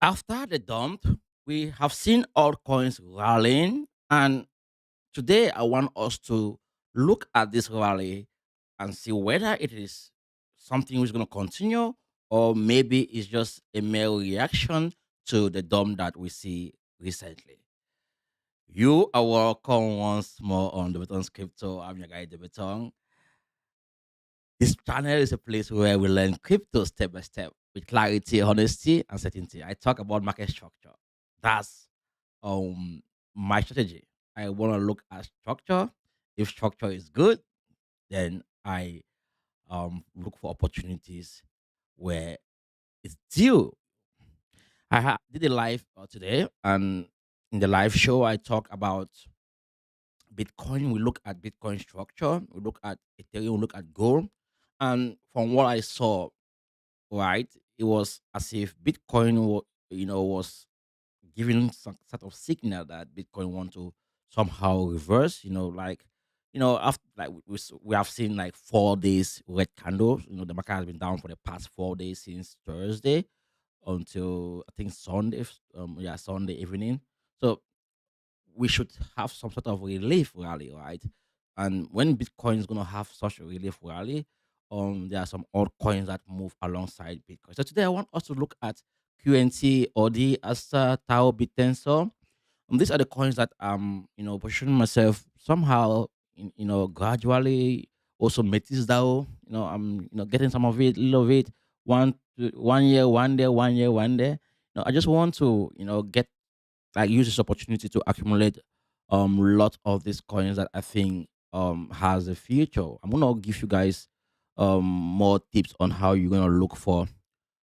After the dump, we have seen altcoins rallying, and today I want us to look at this rally and see whether it is something which is going to continue, or maybe it's just a mere reaction to the dump that we see recently. You are welcome once more on the Beton Crypto. I'm your guy, the Beton. This channel is a place where we learn crypto step by step with clarity, honesty, and certainty. I talk about market structure. That's um my strategy. I want to look at structure. If structure is good, then I look for opportunities where it's due. Did a live today, and in the live show, I talk about Bitcoin. We look at Bitcoin structure. We look at Ethereum. We look at gold, and from what I saw, right, it was as if was giving some sort of signal that Bitcoin want to somehow reverse. After like we have seen like 4 days red candles. The market has been down for the past 4 days since Thursday until I think Sunday. Sunday evening. So we should have some sort of relief rally, right? And when Bitcoin is gonna have such a relief rally, there are some altcoins that move alongside Bitcoin. So today I want us to look at QNT, ORDI, ASTER, TAO, Bitensor. These are the coins that positioning myself somehow gradually. Also Metis DAO, I'm getting some of it, little of it, 1 year, 1 day, 1 year, 1 day. I just want to get like use this opportunity to accumulate lot of these coins that I think has a future. I'm gonna give you guys more tips on how you're gonna look for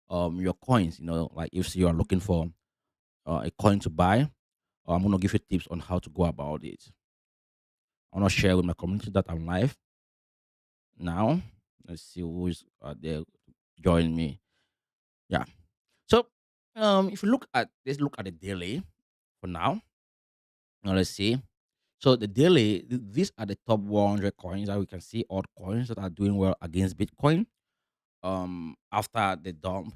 your coins. Like if you are looking for a coin to buy, I'm gonna give you tips on how to go about it. I'm gonna share with my community that I'm live now. Let's see who is there join me. Yeah. So if you let's look at the daily for now. Now let's see. So the daily, these are the top 100 coins that we can see, all coins that are doing well against Bitcoin. After the dump,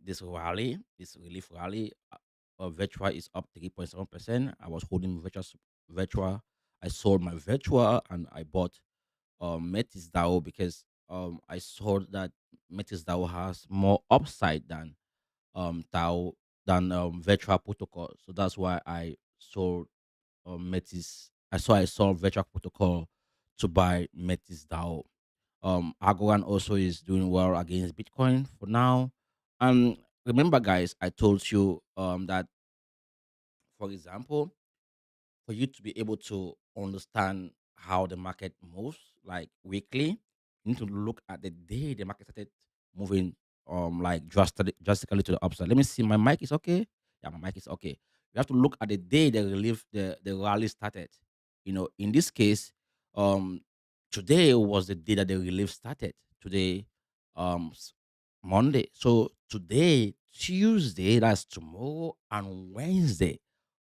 this rally, this relief rally, virtual is up 3.7%. I was holding virtual. I sold my virtual and I bought Metis DAO because I saw that Metis DAO has more upside than DAO than virtual protocol. So that's why I sold Metis. I saw virtual protocol to buy Metis DAO. Algorand also is doing well against Bitcoin for now. And remember, guys, I told you that, for example, for you to be able to understand how the market moves, like weekly, you need to look at the day the market started moving, like drastically to the upside. Let me see. My mic is okay. Yeah, my mic is okay. You have to look at the day the rally started. In this case, um, today was the day that the relief started. Today, Monday. So today, Tuesday, that's tomorrow, and Wednesday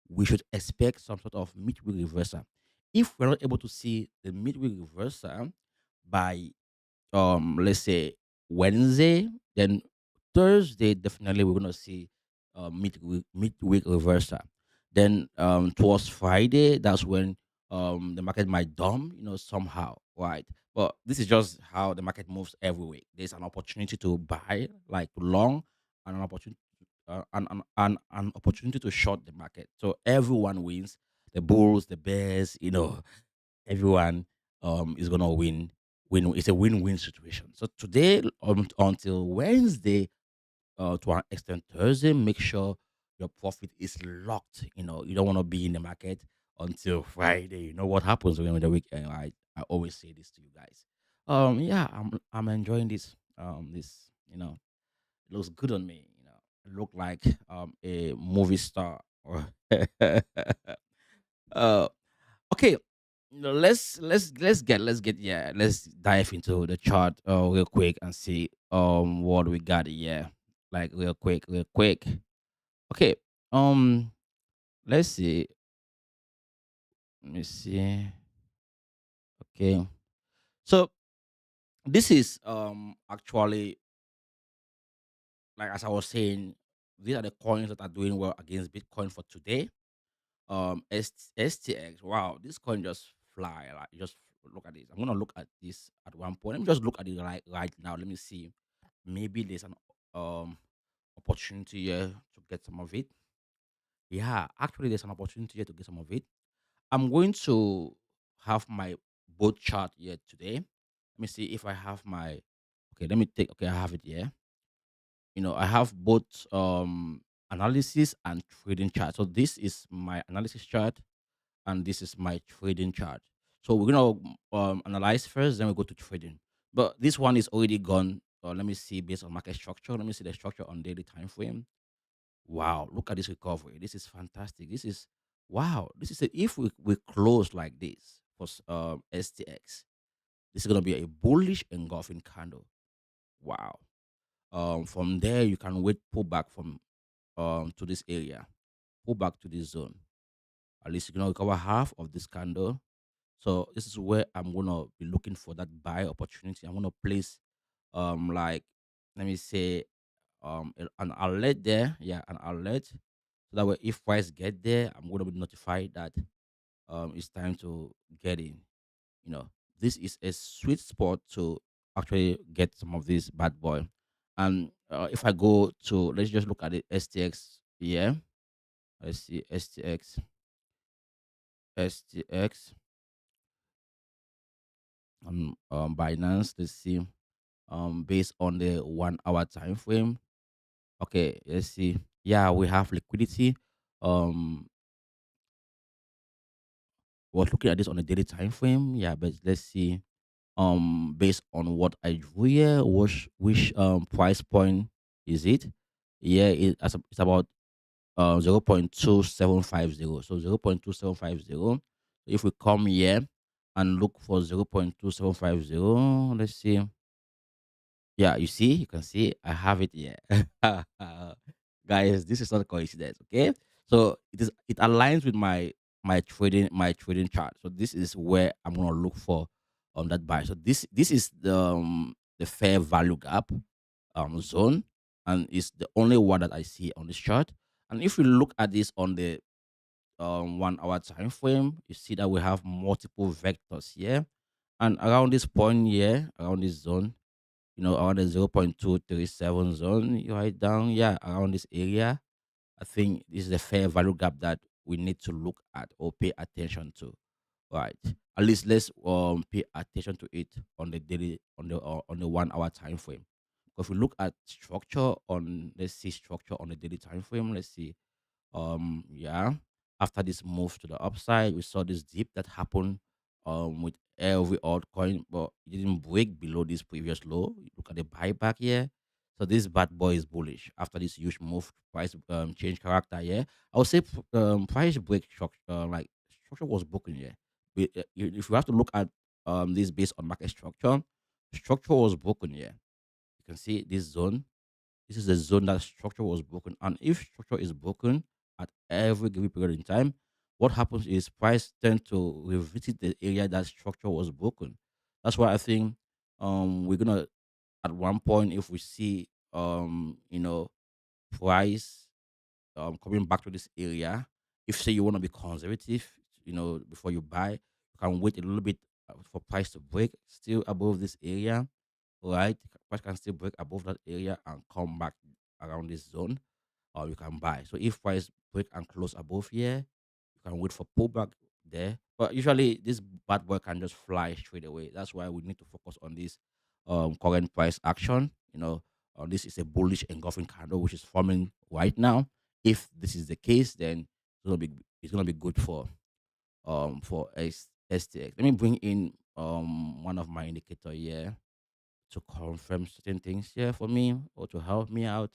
we should expect some sort of midweek reversal. If we're not able to see the midweek reversal by let's say Wednesday, then Thursday definitely we're gonna see midweek reversal. Then towards Friday, that's when the market might dump, somehow, right? But this is just how the market moves every week. There's an opportunity to buy, like long, and an opportunity to short the market. So everyone wins. The bulls, the bears, everyone is gonna win. It's a win-win situation. So today until Wednesday, to an extent Thursday, make sure your profit is locked. You don't want to be in the market until Friday. You know what happens when the weekend. I always say this to you guys. Yeah, I'm enjoying this. This it looks good on me. I look like a movie star. Or uh, okay, let's get yeah, let's dive into the chart real quick and see what we got here. Like real quick. Okay, um, let's see. Let me see. Okay, so this is actually, like as I was saying. these are the coins that are doing well against Bitcoin for today. STX. Wow, this coin just fly. Like just look at this. I'm gonna look at this at one point. Let me just look at it right now. Let me see. Maybe there's an um opportunity here to get some of it. Yeah, actually, there's an opportunity here to get some of it. I'm going to have my both chart here today. Let me see if I have my. Okay, let me take. Okay, I have it here. I have both analysis and trading chart. So this is my analysis chart and this is my trading chart. So we're gonna analyze first, then we go to trading. But this one is already gone. Let me see based on market structure. Let me see the structure on daily time frame. Wow, look at this recovery. This is fantastic. This is wow. This is if we close like this for STX, this is gonna be a bullish engulfing candle. Wow. From there you can wait pull back from to this area, pull back to this zone. At least you can recover half of this candle. So this is where I'm gonna be looking for that buy opportunity. I'm gonna place like let me say an alert there, yeah, an alert. So that way if price get there, I'm gonna be notified that it's time to get in. You know, this is a sweet spot to actually get some of this bad boy. And if I go to let's just look at it STX, yeah. Let's see STX on Binance. Let's see based on the 1 hour time frame. Okay, let's see. Yeah, we have liquidity. Um, we're looking at this on a daily time frame. Yeah, but let's see. Based on what I drew here, which price point is it? Yeah, it's about 0.2750. So 0.2750. If we come here and look for 0.2750, let's see. Yeah, you see, you can see I have it here. Guys, this is not a coincidence, okay? So it aligns with my trading chart. So this is where I'm gonna look for on that buy. So this is the fair value gap zone, and it's the only one that I see on this chart. And if you look at this on the 1 hour time frame, you see that we have multiple vectors here. And around this point here, around this zone, around the 0.237 zone, you write down, yeah, around this area. I think this is a fair value gap that we need to look at or pay attention to, right? At least let's pay attention to it on the daily, on the 1 hour time frame. If we look at structure on, let's see structure on the daily time frame, let's see yeah, after this move to the upside, we saw this dip that happened with every altcoin, but it didn't break below this previous low. You look at the buyback here. So this bad boy is bullish after this huge move, price change character here. I would say price break structure, like structure was broken here. If you have to look at this based on market structure, structure was broken here. You can see this zone, this is the zone that structure was broken. And if structure is broken at every given period in time, what happens is price tend to revisit the area that structure was broken. That's why I think we're gonna at one point if we see price coming back to this area, if say you want to be conservative, before you buy, you can wait a little bit for price to break still above this area, right? Price can still break above that area and come back around this zone, or you can buy. So if price break and close above here, you can wait for pullback there. But usually this bad boy can just fly straight away. That's why we need to focus on this current price action. This is a bullish engulfing candle which is forming right now. If this is the case, then it's gonna be good for STX. Let me bring in one of my indicator here to confirm certain things here for me or to help me out.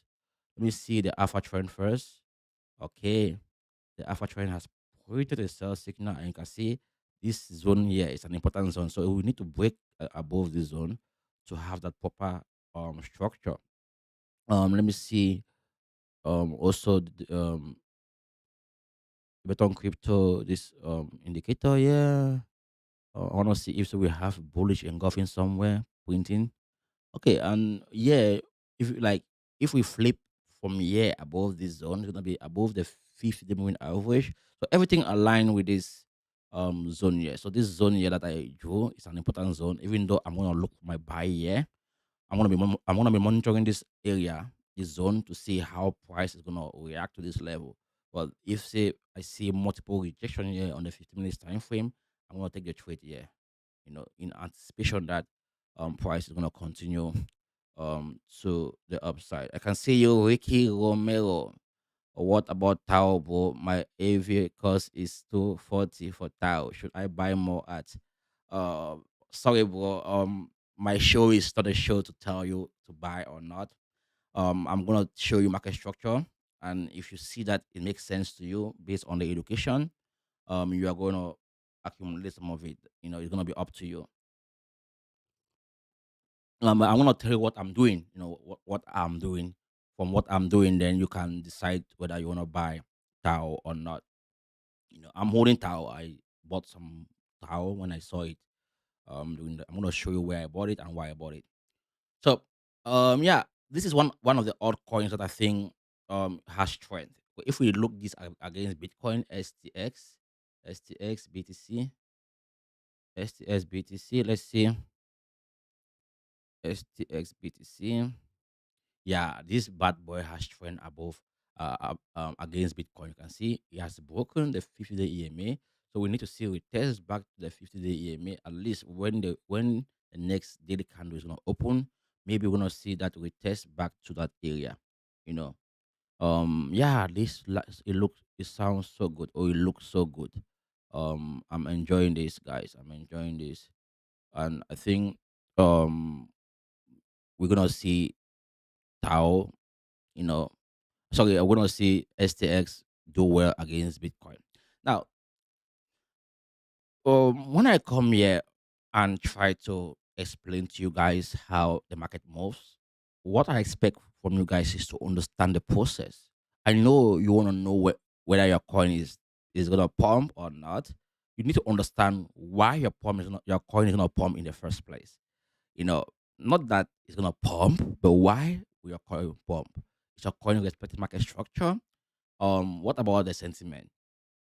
Let me see the alpha trend first. Okay, the alpha trend has created a sell signal, and you can see this zone here is an important zone. So we need to break above this zone to have that proper structure. Let me see. Also, BETONG CRYPTO, this indicator here. I want to see if we have bullish engulfing somewhere printing. Okay, and yeah, if we flip from here above this zone. It's gonna be above the 50 moving average. So everything aligned with this zone here. So this zone here that I drew is an important zone. Even though I'm gonna look for my buy here, I'm gonna be monitoring this area, this zone, to see how price is gonna react to this level. But if say I see multiple rejection here on the 15 minutes time frame, I'm gonna take the trade here. In anticipation that price is gonna continue to the upside. I can see you, Ricky Romero. What about Tao, bro? My AV cost is 240 for Tao. Should I buy more at uh sorry bro, my show is not a show to tell you to buy or not. I'm gonna show you market structure, and if you see that it makes sense to you based on the education, you are gonna accumulate some of it. It's gonna be up to you. I'm gonna tell you what I'm doing. What I'm doing. From what I'm doing, then you can decide whether you wanna buy Tao or not. I'm holding Tao. I bought some Tao when I saw it. I'm gonna show you where I bought it and why I bought it. So, yeah, this is one of the altcoins that I think has strength. But if we look this against Bitcoin, STX, BTC, STS, BTC, let's see, STX, BTC. Yeah, this bad boy has trend above against Bitcoin. You can see it has broken the 50-day EMA. So we need to see retest back to the 50-day EMA at least when the next daily candle is gonna open. Maybe we're gonna see that retest back to that area. You know. Yeah, it sounds so good, or it looks so good. I'm enjoying this, guys. I'm enjoying this. And I think um we're gonna see Tao, you know, sorry, I want to see STX do well against Bitcoin. Now, when I come here and try to explain to you guys how the market moves, what I expect from you guys is to understand the process. I know you want to know whether your coin is gonna pump or not. You need to understand why your coin is gonna pump in the first place. You know, not that it's gonna pump, but why will your coin pump? Is your coin respecting market structure? What about the sentiment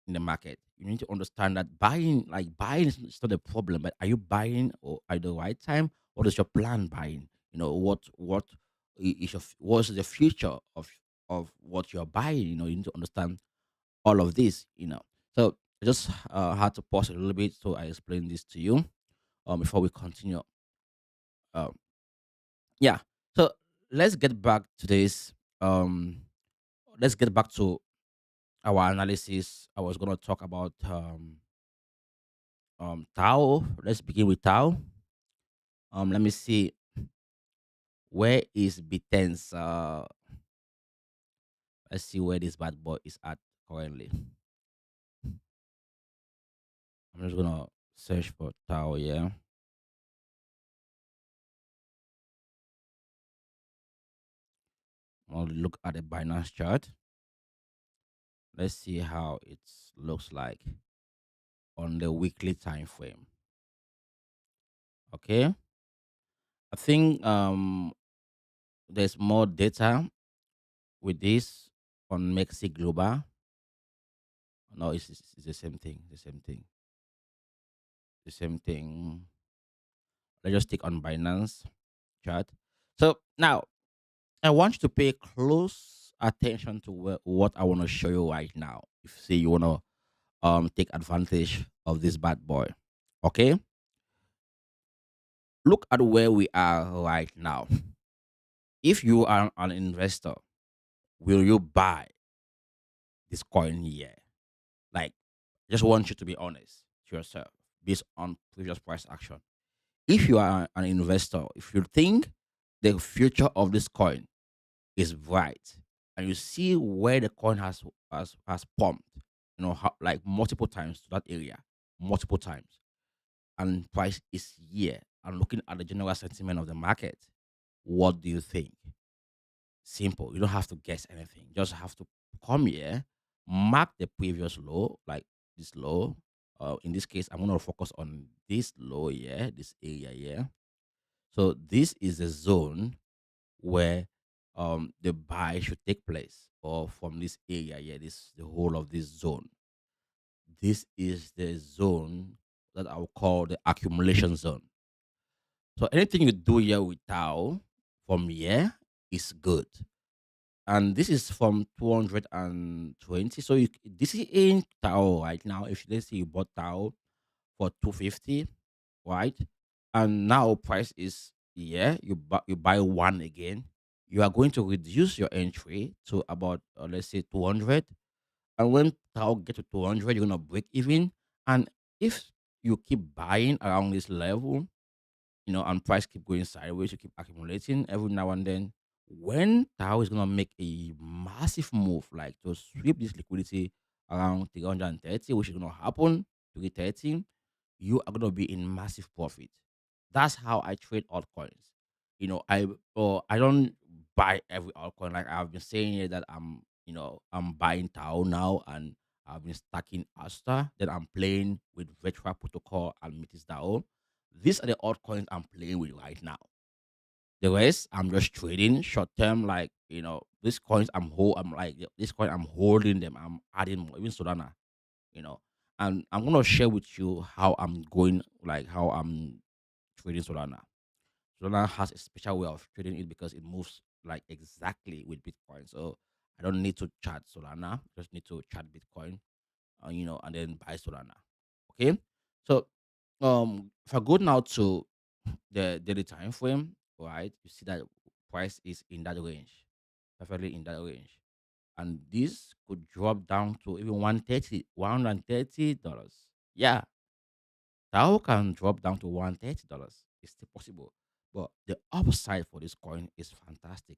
in the market? You need to understand that buying is not a problem, but are you buying or at the right time? What is your plan buying? What is the future of what you're buying? You need to understand all of this. So I just had to pause a little bit so I explain this to you before we continue. Um, yeah. So let's get back to this. Um, let's get back to our analysis. I was gonna talk about Tao. Let's begin with Tao. Let me see, where is Bitensor. Let's see where this bad boy is at currently. I'm just gonna search for Tao. Yeah, I'll look at the Binance chart. Let's see how it looks like on the weekly time frame. Okay, I think there's more data with this on Mexi Global. No, it's the same thing. The same thing. The same thing. Let's just stick on Binance chart. So now I want you to pay close attention to what I want to show you right now. If say you want to take advantage of this bad boy, okay? Look at where we are right now. If you are an investor, will you buy this coin here? Like, just want you to be honest to yourself based on previous price action. If you are an investor, if you think the future of this coin is bright, and you see where the coin has pumped, like multiple times to that area, multiple times, and price is here, and looking at the general sentiment of the market, what do you think? Simple. You don't have to guess anything. You just have to come here, mark the previous low, like this low. In this case, I'm going to focus on this low here, this area here. So this is a zone where the buy should take place, or from this area. Yeah, this the whole of this zone. This is the zone that I will call the accumulation zone. So anything you do here with Tau from here is good. And this is from 220. So this is in Tau right now. If let's say you bought Tau for 250, right? And now price is, yeah, you buy one again. You are going to reduce your entry to about, let's say, 200. And when Tau get to 200, you're gonna break even. And if you keep buying around this level, and price keep going sideways, you keep accumulating every now and then. When Tao is gonna make a massive move, like to sweep this liquidity around 330, which is gonna happen 330, you are gonna be in massive profit. That's how I trade altcoins. I don't buy every altcoin. Like I've been saying here that I'm buying Tao now, and I've been stacking Asta. Then I'm playing with Virtual Protocol and Metis DAO. These are the altcoins I'm playing with right now. The rest, I'm just trading short term. Like these coins, I'm like this coin, I'm holding them. I'm adding more, even Solana. You know, and I'm gonna share with you how I'm going, like how I'm trading Solana. Solana has a special way of trading it because it moves like exactly with Bitcoin. So I don't need to chart Solana. Just need to chart Bitcoin, and then buy Solana. Okay. So if I go now to the daily time frame, right, you see that price is in that range, perfectly in that range. And this could drop down to even 130, $130. Yeah, Tao can drop down to $130. It's still possible. But the upside for this coin is fantastic.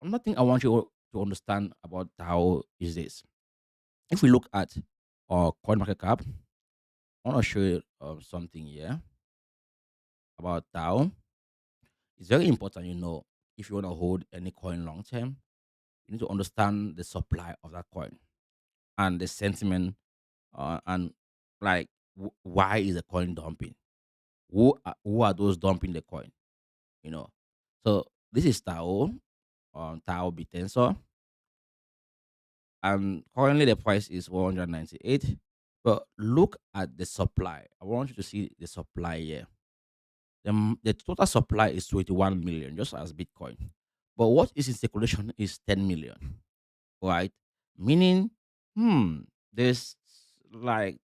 Another thing I want you to understand about Tao is this. If we look at our coin market cap, I want to show you something here about Tao. It's very important, if you want to hold any coin long term, you need to understand the supply of that coin and the sentiment, and like why is the coin dumping? Who are those dumping the coin? You know. So this is Tao, Tao Bitensor, and currently the price is 198. But look at the supply. I want you to see the supply here. The total supply is 21 million, just as Bitcoin. But what is in circulation is 10 million, right? Meaning, there's like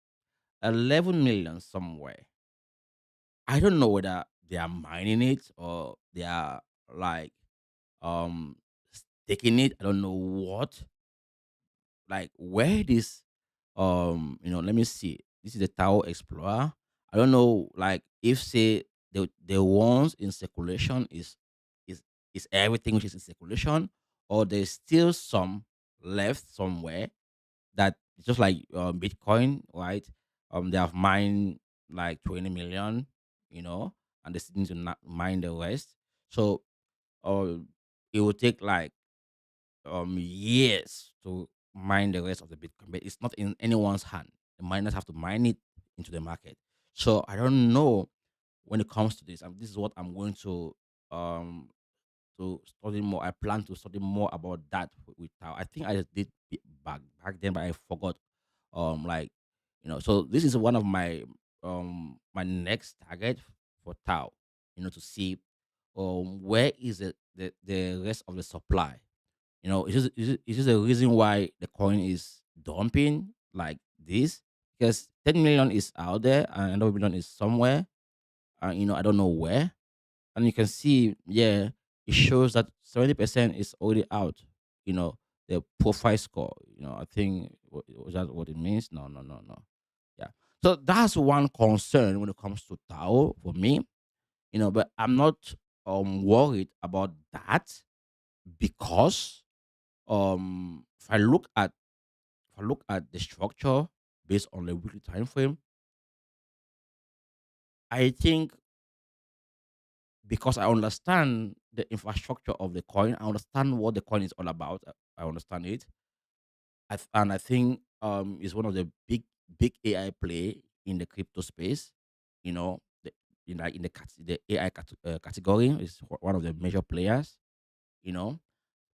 11 million somewhere. I don't know whether they are mining it or they are like um staking it. I don't know what, like where this, let me see. This is the Tao Explorer. I don't know, like if say the ones in circulation is is everything which is in circulation, or there's still some left somewhere that just like Bitcoin, right? They have mined like 20 million, and they still need to mine the rest. So uh, it will take like years to mine the rest of the Bitcoin, but it's not in anyone's hand. The miners have to mine it into the market. So I don't know when it comes to this. This is what I'm going um to study more. I plan to study more about that with Tao. I think I just did back then, but I forgot. Like so this is one of my next target for Tao. To see where is the rest of the supply. Is this the reason why the coin is dumping like this? Because 10 million is out there and another million is somewhere. I don't know where. And you can see, yeah, it shows that 70% is already out. The profile score. I think was that what it means? No, no, no, no. Yeah. So that's one concern when it comes to Tao for me. But I'm not worried about that because if I look at the structure based on the weekly time frame, I think because I understand the infrastructure of the coin, I understand what the coin is all about. I understand it, and I think is one of the big AI play in the crypto space. In the AI category is one of the major players.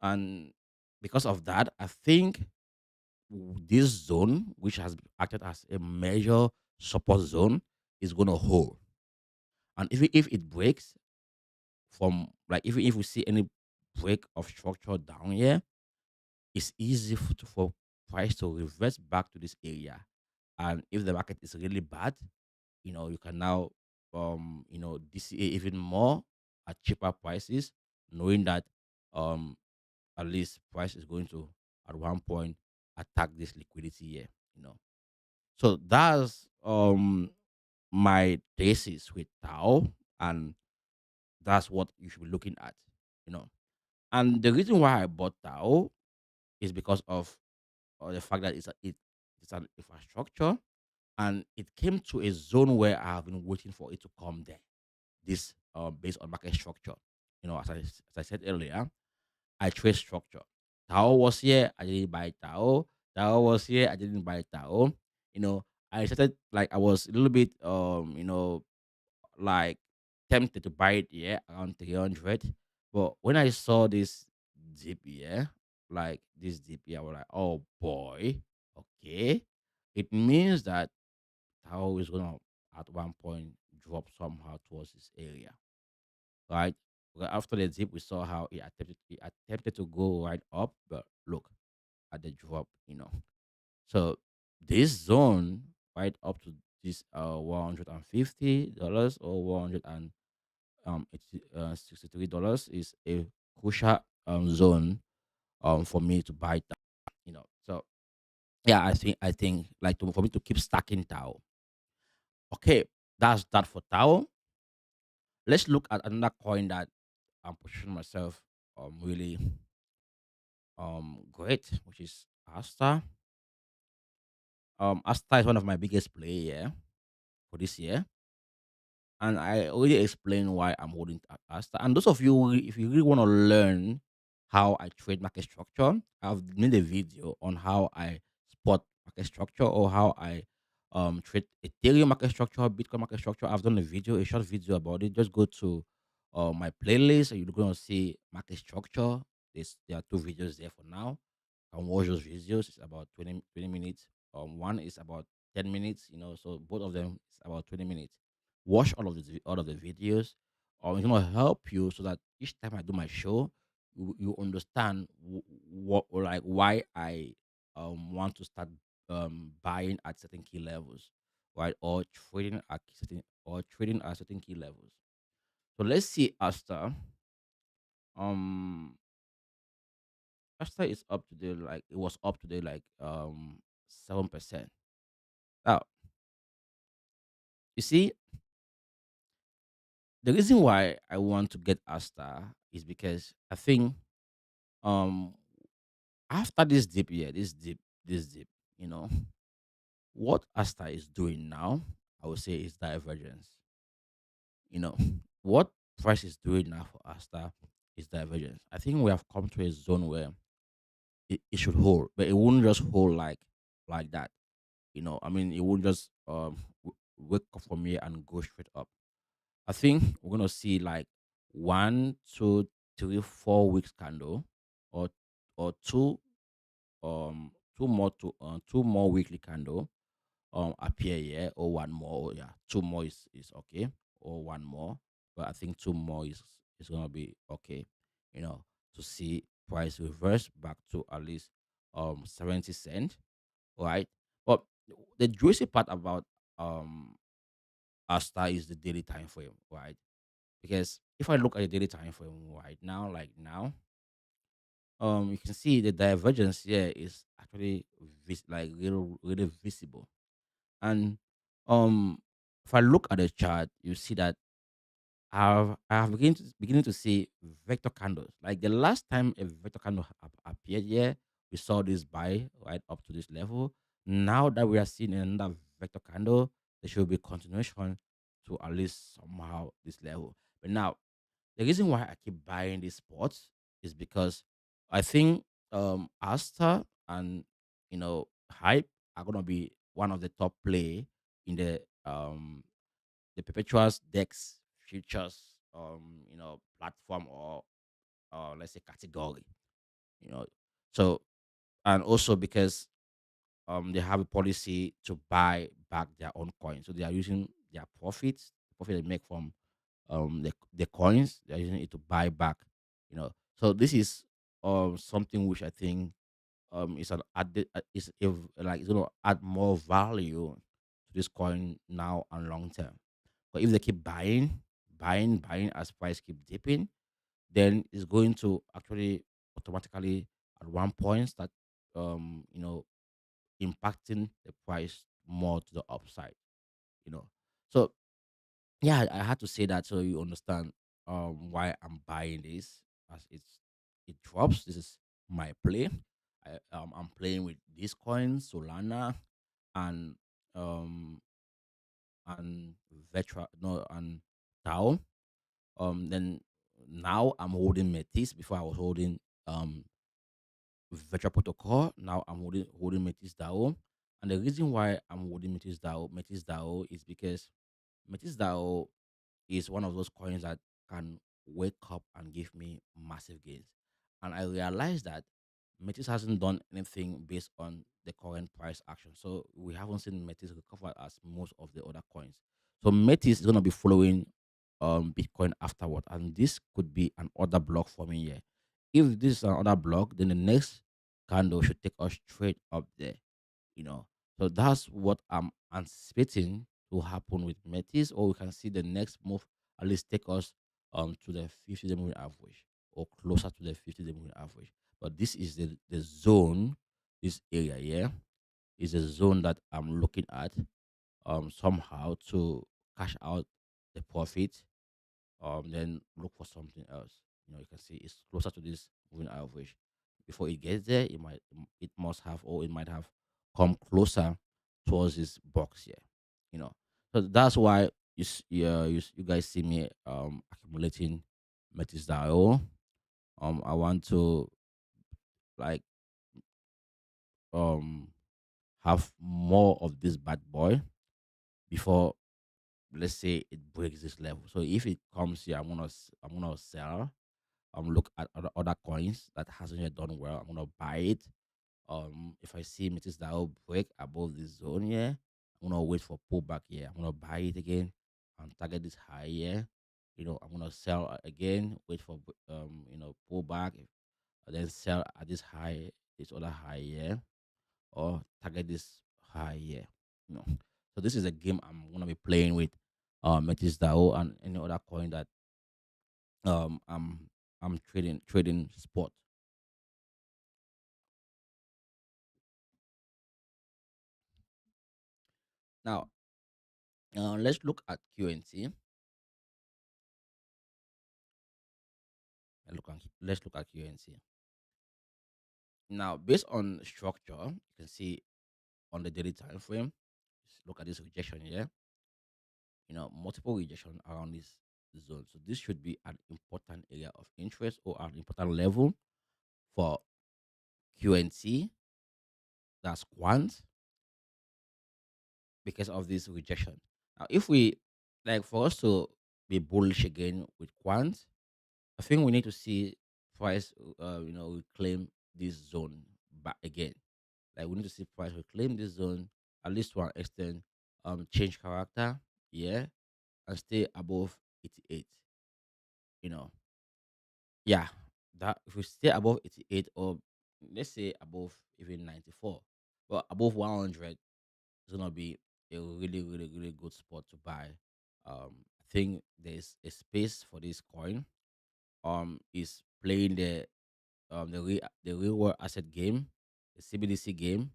And because of that, I think this zone, which has acted as a major support zone, is going to hold. And if it breaks from, like, if we see any break of structure down here, it's easy for price to reverse back to this area. And if the market is really bad, you can now DCA even more at cheaper prices, knowing that um at least price is going to at one point attack this liquidity here. you know so that's my thesis with Tao, and that's what you should be looking at. you know and the reason why I bought Tao is because of the fact that it's an infrastructure, and it came to a zone where I have been waiting for it to come there. This based on market structure. As I said earlier, I trade structure. Tao was here, I didn't buy Tao. Tao was here, I didn't buy Tao. You know, I started, like, I was a little bit like tempted to buy it, yeah, around 300. But when I saw this dip, yeah, like this dip, yeah, I was like, oh boy, okay. It means that Tao is gonna at one point drop somehow towards this area, right? Well, after the dip, we saw how it attempted to go right up, but look at the drop. So this zone right up to this $150 or $63 is a crucial zone for me to buy that. So yeah, I think like for me to keep stacking Tao. Okay, that's that for Tao. Let's look at another coin that I'm positioning myself really great, which is Asta. Asta is one of my biggest play, yeah, for this year, and I already explained why I'm holding Asta. And those of you, if you really want to learn how I trade market structure, I've made a video on how I spot market structure, or how I trade Ethereum market structure, Bitcoin market structure. I've done a short video about it. Just go to my playlist, and you're going to see market structure. There are two videos there for now. And watch those videos. It's about 20 minutes. One is about 10 minutes. So both of them is about 20 minutes. Watch all of the videos. It's gonna help you so that each time I do my show, you understand what, or like, why I want to start buying at certain key levels, right? Or trading at certain key levels. So let's see Asta. Um Asta is up today, like it was up today, like 7%. Now, you see, the reason why I want to get Asta is because I think um after this dip here, this dip, you know, what Asta is doing now, I would say, is divergence. You know, what price is doing now for Asta is divergence. I think we have come to a zone where it should hold, but it won't just hold like that. I mean, it won't just wake up from here and go straight up. I think we're gonna see like 1, 2, 3, 4 weeks candle, or two more weekly candle appear here, or one more. Yeah, two more is okay, or one more, but I think two more is gonna be okay. You know, to see price reverse back to at least 70 cent, right? But the juicy part about Asta is the daily time frame, right? Because if I look at the daily time frame right now, like now, you can see the divergence here is actually like really, really visible. And um, if I look at the chart, you see that I have beginning to see vector candles. Like the last time a vector candle appeared here, we saw this buy right up to this level. Now that we are seeing another vector candle, there should be continuation to at least somehow this level. But now, the reason why I keep buying these spots is because I think Asta and Hype are gonna be one of the top play in the perpetuals dex futures platform, or let's say category. you know. So, and also because they have a policy to buy back their own coins, so they are using their profits, the profit they make from the coins, they're using it to buy back, so this is something which I think is an added is if like it's gonna add more value to this coin now and long term. But if they keep buying as price keep dipping, then it's going to actually automatically at one point start um you know impacting the price more to the upside, you know. So yeah, I had to say that so you understand why I'm buying this as it drops. This is my play. I'm playing with these coins, Solana and um and Vetra no and Tao. Then now I'm holding Metis. Before I was holding um Virtual Protocol. Now I'm holding Metis DAO. And the reason why I'm holding Metis DAO is because Metis DAO is one of those coins that can wake up and give me massive gains. And I realized that Metis hasn't done anything based on the current price action. So we haven't seen Metis recover as most of the other coins. So Metis is gonna be following Bitcoin afterward. And this could be an order block for me here. If this is an order block, then the next candle should take us straight up there, you know. So that's what I'm anticipating to happen with Metis, or we can see the next move at least take us to the 50-day moving average or closer to the 50-day moving average. But this is the zone, this area here is a zone that I'm looking at somehow to cash out the profit, then look for something else. You can see it's closer to this moving average. Before it gets there, it must have, or it might have come closer towards this box here. You know, so that's why you guys see me accumulating Metis Dio. I want to like um have more of this bad boy before, let's say, it breaks this level. So if it comes here, I'm gonna sell, look at other coins that hasn't yet done well. I'm gonna buy it. If I see Metis that will break above this zone here, I'm gonna wait for pullback here. I'm gonna buy it again and target this high here. I'm gonna sell again, wait for pullback, and then sell at this high, this other high here, or target this high here. You know, so this is a game I'm gonna be playing with Metis DAO and any other coin that um I'm I'm trading spot. Now, let's look at QNT. Let's look at QNT. Now, based on structure, you can see on the daily time frame. Look at this rejection here. Multiple rejection around this zone. So this should be an important area of interest or an important level for QNT. That's quant because of this rejection. Now, if we like for us to be bullish again with quant, I think we need to see price, reclaim this zone back again. Like we need to see price reclaim this zone at least to an extent, change character, yeah, and stay above 88. You know, yeah, that if we stay above 88 or let's say above even 94, but above 100 is gonna be a really, really, really good spot to buy. I think there's a space for this coin. Is playing the real world asset game, the CBDC game.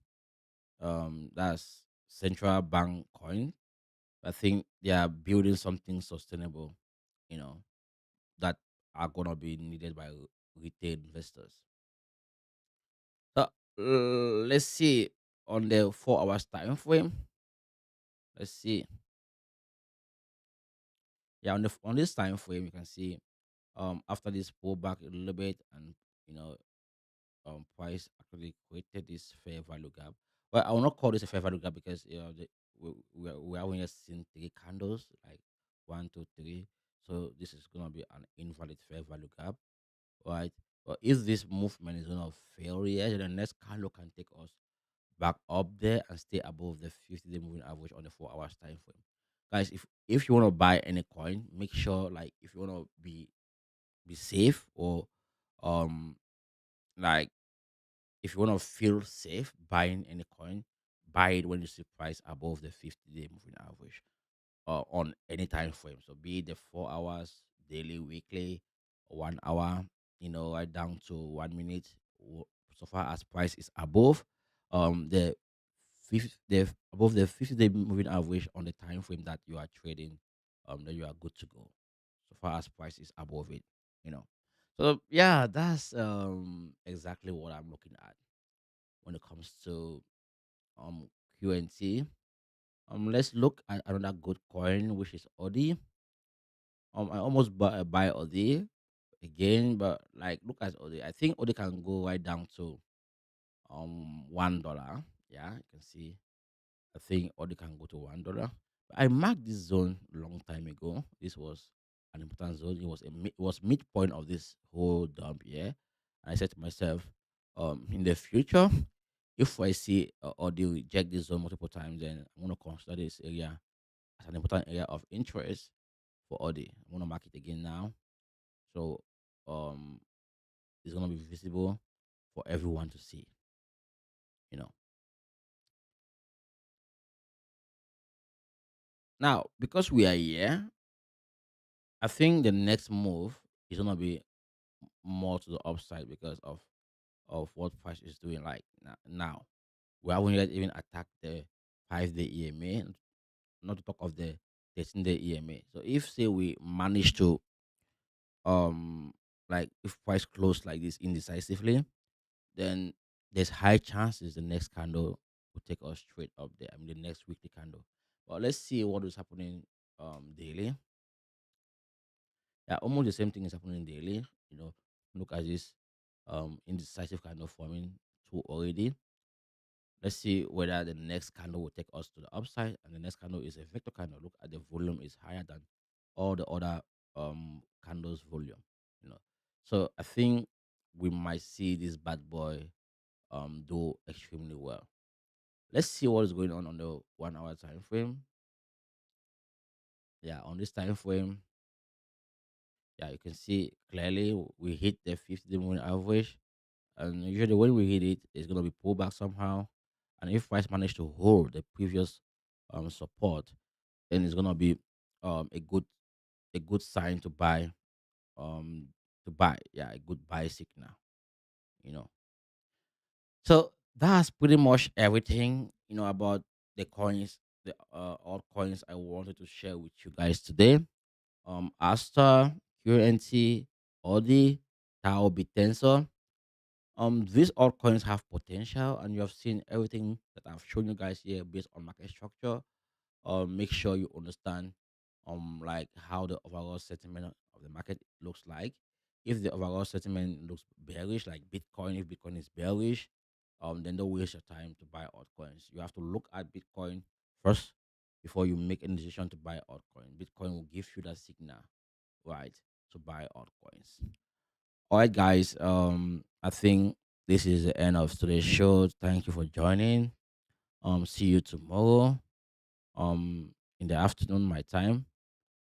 That's central bank coin. I think they are building something sustainable, you know, that are gonna be needed by retail investors. So let's see on the 4 hours time frame. Let's see. Yeah, on this time frame, you can see after this pullback a little bit, and you know price actually created this fair value gap. Well, I will not call this a fair value gap because we haven't yet seen three candles like one, two, three. So this is gonna be an invalid fair value gap, right? But if this movement is gonna fail here, then the next candle can take us back up there and stay above the 50-day moving average on the 4 hours time frame. Guys, if you want to buy any coin, make sure, like, if you want to be safe, or um like, if you want to feel safe buying any coin, buy it when you see price above the 50-day moving average on any time frame. So be it the 4 hours, daily, weekly, 1 hour, right down to 1 minute. So far as price is above the 50-day moving average on the time frame that you are trading, then you are good to go. So far as price is above it, you know. So yeah, that's exactly what I'm looking at when it comes to um QNT. Let's look at another good coin, which is ORDI. I almost buy ORDI again, but like, look at ORDI. I think ORDI can go right down to $1. Yeah, you can see. I think ORDI can go to $1. But I marked this zone a long time ago. This was an important zone. It was midpoint of this whole dump here. And I said to myself, in the future, if I see ORDI reject this zone multiple times, then I'm gonna consider this area as an important area of interest for ORDI. I'm gonna mark it again now. So um it's gonna be visible for everyone to see, you know. Now, because we are here, I think the next move is gonna be more to the upside because of what price is doing. Like now, we haven't yet even attacked the 5-day EMA, not to talk of the 13-day EMA. So if, say, we manage to like, if price close like this indecisively, then there's high chances the next candle will take us straight up there. I mean, the next weekly candle. But let's see what is happening daily. Yeah, almost the same thing is happening daily. Look at this indecisive candle forming two already. Let's see whether the next candle will take us to the upside, and the next candle is a vector candle. Look at the volume is higher than all the other candles volume. You know, so I think we might see this bad boy do extremely well. Let's see what is going on the 1 hour time frame. Yeah, on this time frame, yeah, you can see clearly we hit the 50-day moving average, and usually when we hit it, it's gonna be pulled back somehow. And if price manage to hold the previous support, then it's gonna be a good sign um yeah, a good buy signal. You know, so that's pretty much everything about the coins, the altcoins I wanted to share with you guys today. Aster, QNT, ORDI, TAO Bitensor. These altcoins have potential, and you have seen everything that I've shown you guys here based on market structure. Make sure you understand like how the overall sentiment of the market looks like. If the overall sentiment looks bearish, like Bitcoin, if Bitcoin is bearish, then don't waste your time to buy altcoins. You have to look at Bitcoin first before you make any decision to buy altcoin. Bitcoin will give you that signal, right, to buy altcoins. All right, guys. I think this is the end of today's show. Thank you for joining. See you tomorrow. In the afternoon, my time.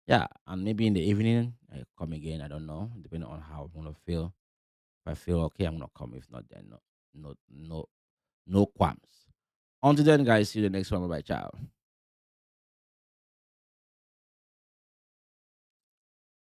Yeah, and maybe in the evening, I come again. I don't know, depending on how I'm gonna feel. If I feel okay, I'm gonna come. If not, then no, no qualms. Until then, guys. See you the next one. Bye, ciao.